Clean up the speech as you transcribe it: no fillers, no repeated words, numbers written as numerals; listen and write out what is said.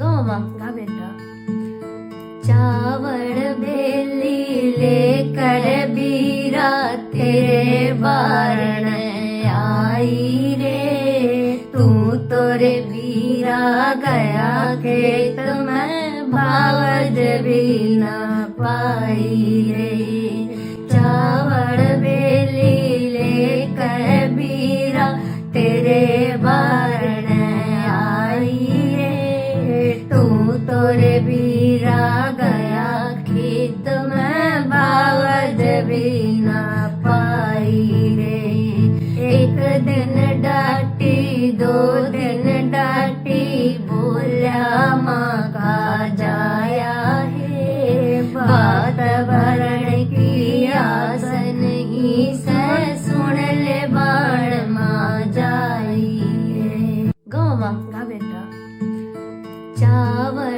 गाँव गा बेटा। चावड़ बेली लेकर बीरा तेरे बारण आई रे, तू तोरे बीरा गया खेत में भावज भी न पाई रे। चावड़ बेली लेकर बीरा तेरे बारण आई रे, तू तोरे बीरा गया खेत में भावज भी न पाई रे। एक दिन डांटी दो दिन डांटी, बोल्या माँ का जाया है, बात भरण की आस नहीं से, सुन ले बाण माँ जाई रे। गाँव गा बेटा। चावल